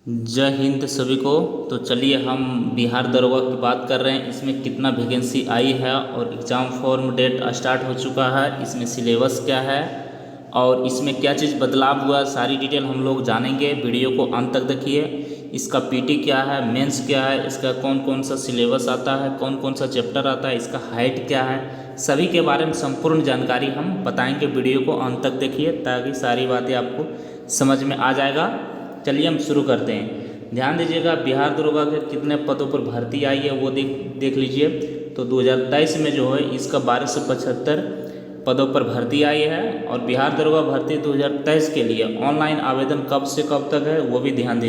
जय हिंद सभी को। तो चलिए हम बिहार दरोगा की बात कर रहे हैं। इसमें कितना वैकेंसी आई है और एग्ज़ाम फॉर्म डेट स्टार्ट हो चुका है, इसमें सिलेबस क्या है और इसमें क्या चीज़ बदलाव हुआ, सारी डिटेल हम लोग जानेंगे। वीडियो को अंत तक देखिए। इसका पीटी क्या है, मेंस क्या है, इसका कौन कौन सा सिलेबस आता है, कौन कौन सा चैप्टर आता है, इसका हाइट क्या है, सभी के बारे में संपूर्ण जानकारी हम बताएंगे। वीडियो को अंत तक देखिए ताकि सारी बातें आपको समझ में आ जाएगा। चलिए हम शुरू करते हैं। ध्यान दीजिएगा, बिहार दरोगा के कितने पदों पर भर्ती आई है वो देख लीजिए। तो 2023 में जो है इसका 1275 पदों पर भर्ती आई है। और बिहार दरोगा भर्ती 2023 के लिए ऑनलाइन आवेदन कब से कब तक है वो भी ध्यान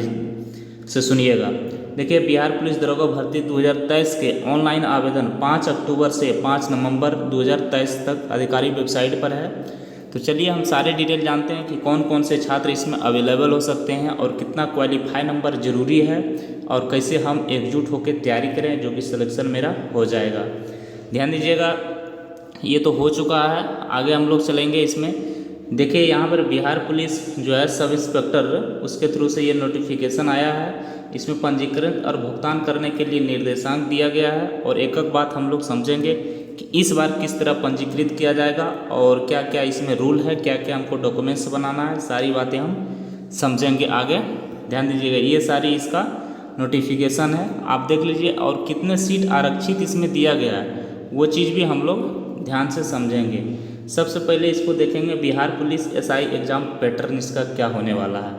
से सुनिएगा। देखिए, बिहार पुलिस दरोगा भर्ती 2023 के ऑनलाइन आवेदन 5 अक्टूबर से 5 नवंबर 2023 तक आधिकारिक वेबसाइट पर है। तो चलिए हम सारे डिटेल जानते हैं कि कौन कौन से छात्र इसमें अवेलेबल हो सकते हैं और कितना क्वालिफाई नंबर ज़रूरी है और कैसे हम एकजुट होकर तैयारी करें जो कि सिलेक्शन मेरा हो जाएगा। ध्यान दीजिएगा, ये तो हो चुका है। आगे हम लोग चलेंगे इसमें। देखिए, यहाँ पर बिहार पुलिस जो है सब इंस्पेक्टर, उसके थ्रू से ये नोटिफिकेशन आया है। इसमें पंजीकरण और भुगतान करने के लिए निर्देशांक दिया गया है और एक एक बात हम लोग समझेंगे कि इस बार किस तरह पंजीकृत किया जाएगा और क्या क्या इसमें रूल है, क्या क्या हमको डॉक्यूमेंट्स बनाना है, सारी बातें हम समझेंगे आगे। ध्यान दीजिएगा, ये सारी इसका नोटिफिकेशन है, आप देख लीजिए। और कितने सीट आरक्षित इसमें दिया गया है वो चीज़ भी हम लोग ध्यान से समझेंगे। सबसे पहले इसको देखेंगे Bihar police SI exam pattern इसका क्या होने वाला है।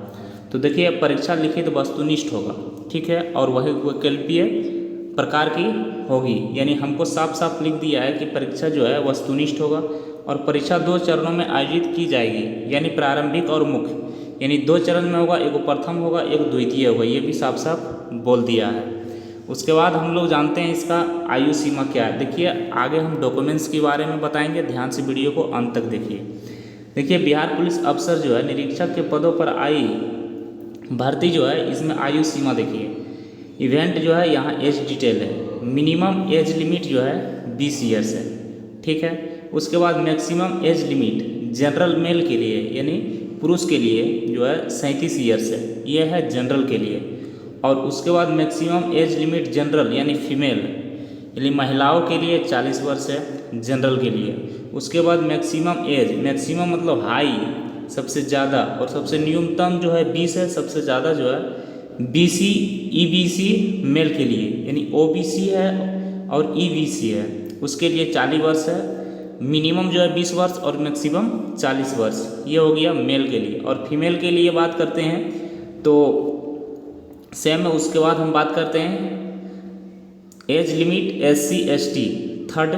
तो देखिए, परीक्षा लिखित वस्तुनिष्ठ होगा, ठीक है, और वही वैकल्पीय प्रकार की होगी। यानी हमको साफ साफ लिख दिया है कि परीक्षा जो है वस्तुनिष्ठ होगा और परीक्षा 2 चरणों में आयोजित की जाएगी, यानी प्रारंभिक और मुख्य, यानी 2 चरण में होगा, एक प्रथम होगा एक द्वितीय होगा, ये भी साफ साफ बोल दिया है। उसके बाद हम लोग जानते हैं इसका आयु सीमा क्या है। देखिए, आगे हम डॉक्यूमेंट्स के बारे में बताएंगे, ध्यान से वीडियो को अंत तक देखिए। देखिए, बिहार पुलिस अफसर जो है निरीक्षक के पदों पर आई भर्ती जो है, इसमें आयु सीमा देखिए। इवेंट जो है यहाँ एज डिटेल है। मिनिमम एज लिमिट जो है 20 ईयर्स है, ठीक है। उसके बाद maximum age limit general mail के लिए यानी पुरुष के लिए जो है 37 ईयर्स है, ये है जनरल के लिए। और उसके बाद मैक्सिमम एज लिमिट जनरल यानी फीमेल यानी महिलाओं के लिए 40 वर्ष है जनरल के लिए। उसके बाद मैक्सिमम एज, मैक्सिमम मतलब हाई सबसे ज़्यादा, और सबसे न्यूनतम जो है 20 है, सबसे ज़्यादा जो है बीसी ईबीसी मेल के लिए, यानी ओबीसी है और ईबीसी है, उसके लिए 40 वर्ष है। मिनिमम जो है 20 वर्ष और मैक्सिमम 40 वर्ष, ये हो गया मेल के लिए। और फीमेल के लिए बात करते हैं तो सेम है। उसके बाद हम बात करते हैं age limit SC ST third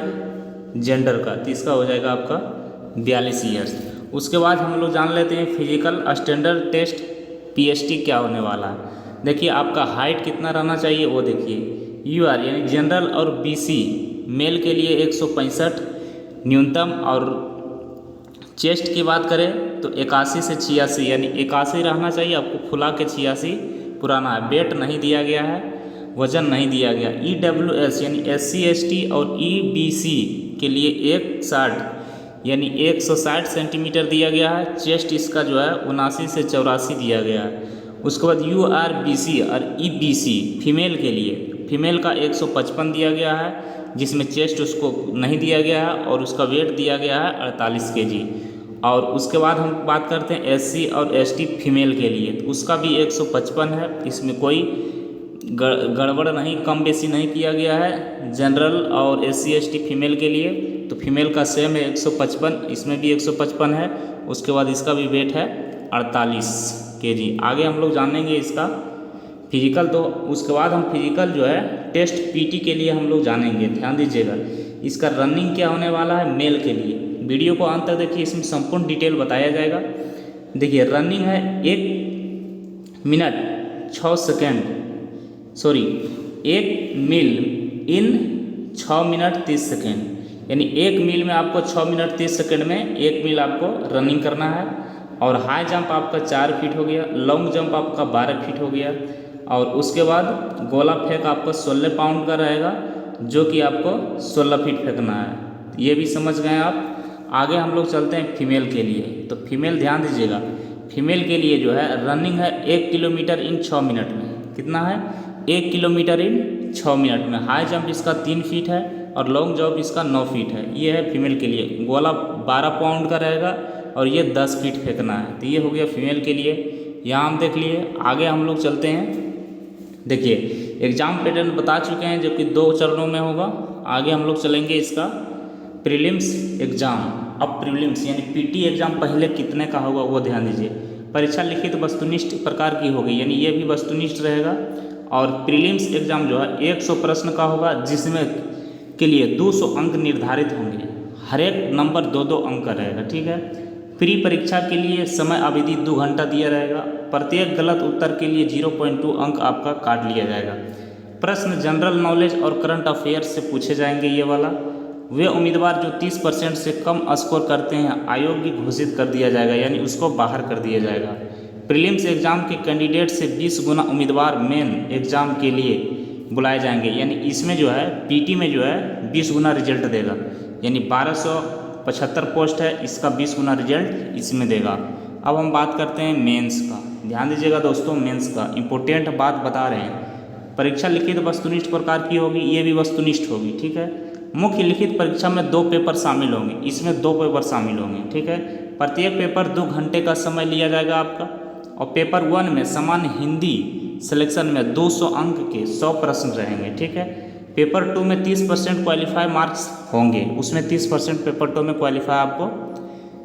gender का, तो इसका हो जाएगा आपका 42 ईयर्स। उसके बाद हम लोग जान लेते हैं फिजिकल स्टैंडर्ड टेस्ट पीएसटी क्या होने वाला है। देखिए, आपका हाइट कितना रहना चाहिए वो देखिए। यूआर यानी जनरल और बीसी मेल के लिए 165 न्यूनतम, और चेस्ट की बात करें तो 81 से 86 यानी 81 रहना चाहिए आपको, फुला के 86 पुराना है। वेट नहीं दिया गया है, वजन नहीं दिया गया। ईडब्ल्यूएस यानी एससी एसटी और ईबीसी के लिए 160 यानी 160 सेंटीमीटर दिया गया है। चेस्ट इसका जो है 79 से 84 दिया गया है। उसके बाद यूआरबीसी और ईबीसी फीमेल के लिए, फीमेल का 155 दिया गया है, जिसमें चेस्ट उसको नहीं दिया गया है और उसका वेट दिया गया है 48 केजी। और उसके बाद हम बात करते हैं एससी और एसटी फीमेल के लिए, तो उसका भी 155 है। इसमें कोई गड़बड़ नहीं, कम बेसी नहीं किया गया है। जनरल और एससी एसटी फीमेल के लिए तो फीमेल का सेम है 155, इसमें भी 155 है। उसके बाद इसका भी वेट है 48 केजी। आगे हम लोग जानेंगे इसका फिजिकल। तो उसके बाद हम फिजिकल जो है टेस्ट पीटी के लिए हम लोग जानेंगे। ध्यान दीजिएगा, इसका रनिंग क्या होने वाला है मेल के लिए। वीडियो को अंत तक देखिए, इसमें संपूर्ण डिटेल बताया जाएगा। देखिए, रनिंग है 1 मिनट 6 सेकेंड, सॉरी 1 मील इन 6 मिनट 30 सेकेंड, यानी 1 मील में आपको 6 मिनट 30 सेकेंड में 1 मील आपको रनिंग करना है। और हाई जंप आपका 4 फीट हो गया, लॉन्ग जंप आपका 12 फीट हो गया। और उसके बाद गोला फेंक आपका 16 पाउंड का रहेगा, जो कि आपको 16 फीट फेंकना है। ये भी समझ गए आप। आगे हम लोग चलते हैं फीमेल के लिए। तो फीमेल ध्यान दीजिएगा, फीमेल के लिए जो है रनिंग है 1 किलोमीटर इन 6 मिनट में। कितना है? 1 किलोमीटर इन 6 मिनट में। हाई जंप इसका 3 फीट है और लॉन्ग जंप इसका 9 फीट है। ये है फीमेल के लिए। गोला 12 पाउंड का रहेगा और ये 10 फीट फेंकना है। तो ये हो गया फीमेल के लिए। यहाँ हम देख लिए। आगे हम लोग चलते हैं। देखिए एग्ज़ाम पैटर्न बता चुके हैं जो कि 2 चरणों में होगा। आगे हम लोग चलेंगे इसका प्रीलिम्स एग्ज़ाम। अब प्रीलिम्स यानी पीटी एग्ज़ाम पहले कितने का होगा वो ध्यान दीजिए। परीक्षा लिखित वस्तुनिष्ठ प्रकार की होगी, यानी ये भी वस्तुनिष्ठ रहेगा। और प्रीलिम्स एग्ज़ाम जो है 100 प्रश्न का होगा, जिसमें के लिए 200 अंक निर्धारित होंगे। हर एक नंबर 2-2 अंक का रहेगा। ठीक है। प्री परीक्षा के लिए समय अवधि 2 घंटा दिया रहेगा। प्रत्येक गलत उत्तर के लिए 0.2 अंक आपका काट लिया जाएगा। प्रश्न जनरल नॉलेज और करंट अफेयर्स से पूछे जाएंगे। ये वाला वे उम्मीदवार जो 30% से कम स्कोर करते हैं अयोग्य घोषित कर दिया जाएगा, यानी उसको बाहर कर दिया जाएगा। प्रीलिम्स एग्ज़ाम के कैंडिडेट से 20 गुना उम्मीदवार मेन एग्ज़ाम के लिए बुलाए जाएंगे, यानी इसमें जो है पीटी में जो है 20 गुना रिजल्ट देगा, यानी 1275 पोस्ट है, इसका 20 गुना रिजल्ट इसमें देगा। अब हम बात करते हैं मेंस का। ध्यान दीजिएगा दोस्तों, मेंस का इंपॉर्टेंट बात बता रहे हैं। परीक्षा लिखित वस्तुनिष्ठ प्रकार की होगी, ये भी वस्तुनिष्ठ होगी। ठीक है। मुख्य लिखित परीक्षा में 2 पेपर शामिल होंगे, इसमें 2 पेपर शामिल होंगे। ठीक है। प्रत्येक पेपर 2 घंटे का समय लिया जाएगा आपका। और पेपर 1 में सामान्य हिंदी सिलेक्शन में 200 अंक के 100 प्रश्न रहेंगे। ठीक है। पेपर 2 में 30% क्वालिफाई मार्क्स होंगे, उसमें 30% पेपर 2 में क्वालिफाई आपको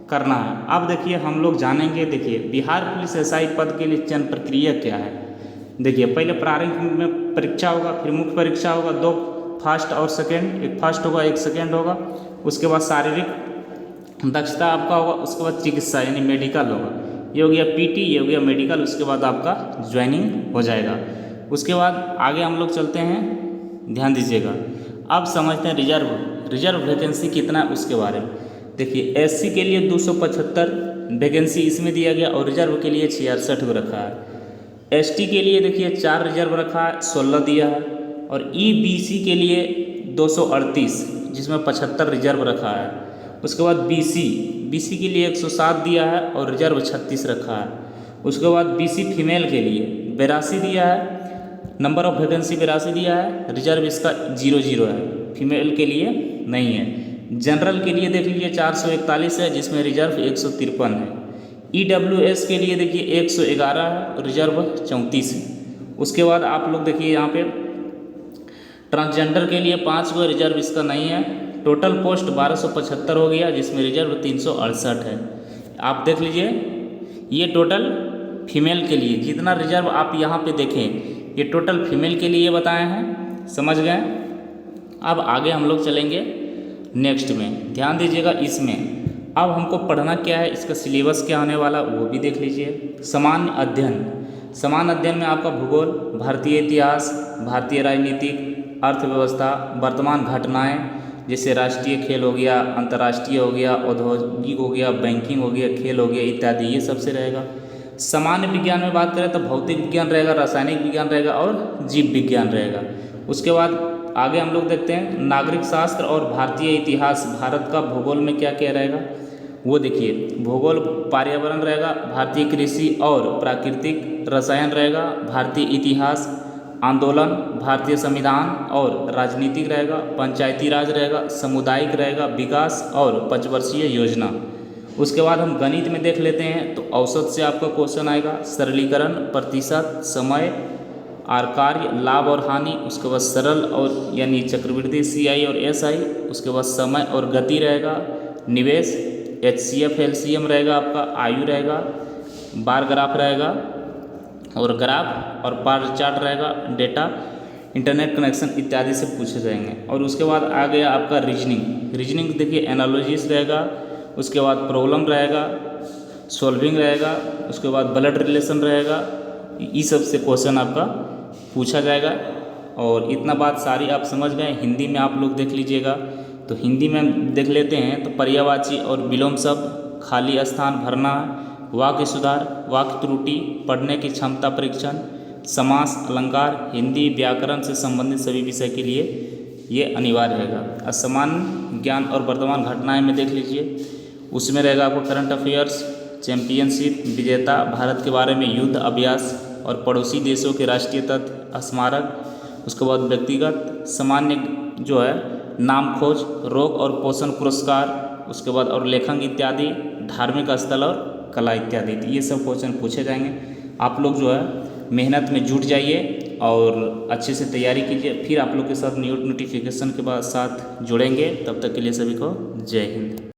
करना है। अब देखिए हम लोग जानेंगे। देखिए बिहार पुलिस एसआई पद के लिए चयन प्रक्रिया क्या है। देखिए पहले प्रारंभिक में परीक्षा होगा, फिर मुख्य परीक्षा होगा, 2 फर्स्ट और सेकंड, एक फर्स्ट होगा एक सेकंड होगा। उसके बाद शारीरिक दक्षता आपका होगा, उसके बाद चिकित्सा यानी मेडिकल होगा। ये हो गया पीटी, ये हो गया मेडिकल। उसके बाद आपका ज्वाइनिंग हो जाएगा। उसके बाद आगे हम लोग चलते हैं, ध्यान दीजिएगा। अब समझते हैं रिजर्व वैकेंसी कितना है उसके बारे में। देखिए एससी के लिए 275 वैकेंसी इसमें दिया गया और रिजर्व के लिए 66 को रखा है। एसटी के लिए देखिए 4 रिजर्व रखा है, 16 दिया है। और ईबीसी के लिए 238 जिसमें 75 रिजर्व रखा है। उसके बाद बीसी के लिए 107 दिया है और रिजर्व 36 रखा है। उसके बाद बीसी फीमेल के लिए 82 दिया है, नंबर ऑफ वैकेंसी 82 दिया है, रिजर्व इसका 00 है, फीमेल के लिए नहीं है। जनरल के लिए देख लीजिए 441 है, जिसमें रिजर्व 153 है। ईडब्ल्यूएस के लिए देखिए 111 है, रिजर्व 34 है। उसके बाद आप लोग देखिए यहाँ पे ट्रांसजेंडर के लिए 5 गो, रिजर्व इसका नहीं है। टोटल पोस्ट 1275 हो गया, जिसमें रिजर्व 368 है। आप देख लीजिए ये टोटल फीमेल के लिए जितना रिजर्व आप यहाँ पे देखें, ये टोटल फीमेल के लिए बताए हैं। समझ गए। अब आगे हम लोग चलेंगे नेक्स्ट में, ध्यान दीजिएगा इसमें। अब हमको पढ़ना क्या है, इसका सिलेबस क्या होने वाला वो भी देख लीजिए। सामान्य अध्ययन में आपका भूगोल, भारतीय इतिहास, भारतीय राजनीतिक, अर्थव्यवस्था, वर्तमान घटनाएं जैसे राष्ट्रीय खेल हो गया, अंतर्राष्ट्रीय हो गया, औद्योगिक हो गया, बैंकिंग हो गया, खेल हो गया इत्यादि, ये सबसे रहेगा। सामान्य विज्ञान में बात करें तो भौतिक विज्ञान रहेगा, रासायनिक विज्ञान रहेगा और जीव विज्ञान रहेगा। उसके बाद आगे हम लोग देखते हैं नागरिक शास्त्र और भारतीय इतिहास, भारत का भूगोल में क्या क्या रहेगा वो देखिए। भूगोल पर्यावरण रहेगा, भारतीय कृषि और प्राकृतिक रसायन रहेगा, भारतीय इतिहास, आंदोलन, भारतीय संविधान और राजनीतिक रहेगा, पंचायती राज रहेगा, सामुदायिक रहेगा, विकास और पंचवर्षीय योजना। उसके बाद हम गणित में देख लेते हैं तो औसत से आपका क्वेश्चन आएगा, सरलीकरण, प्रतिशत, समय और कार्य, लाभ और हानि। उसके बाद सरल और यानी चक्रवृद्धि CI और SI। उसके बाद समय और गति रहेगा, निवेश, HCF LCM रहेगा, आपका आयु रहेगा, बार ग्राफ रहेगा और ग्राफ और बार चार्ट रहेगा, डेटा, इंटरनेट कनेक्शन इत्यादि से पूछे जाएंगे। और उसके बाद आ गया आपका रीजनिंग देखिए एनालॉजिस रहेगा, उसके बाद प्रॉब्लम रहेगा, सॉल्विंग रहेगा, उसके बाद ब्लड रिलेशन रहेगा। इस सब से क्वेश्चन आपका पूछा जाएगा। और इतना बात सारी आप समझ गए। हिंदी में आप लोग देख लीजिएगा तो हिंदी में देख लेते हैं तो पर्यायवाची और विलोम शब्द, खाली स्थान भरना, वाक्य सुधार, वाक्य त्रुटि, पढ़ने की क्षमता परीक्षण, समास, अलंकार, हिंदी व्याकरण से संबंधित सभी विषय के लिए ये अनिवार्य रहेगा। सामान्य ज्ञान और वर्तमान घटनाएं में देख लीजिए, उसमें रहेगा आपको करंट अफेयर्स, चैंपियनशिप विजेता, भारत के बारे में युद्ध अभ्यास और पड़ोसी देशों के राष्ट्रीय तथ्य स्मारक, उसके बाद व्यक्तिगत सामान्य जो है नाम खोज, रोग और पोषण पुरस्कार, उसके बाद और लेखन इत्यादि, धार्मिक स्थल और कला इत्यादि। तो ये सब क्वेश्चन पूछे जाएंगे। आप लोग जो है मेहनत में जुट जाइए और अच्छे से तैयारी कीजिए। फिर आप लोग के साथ न्यू नोटिफिकेशन के बाद साथ जुड़ेंगे। तब तक के लिए सभी को जय हिंद।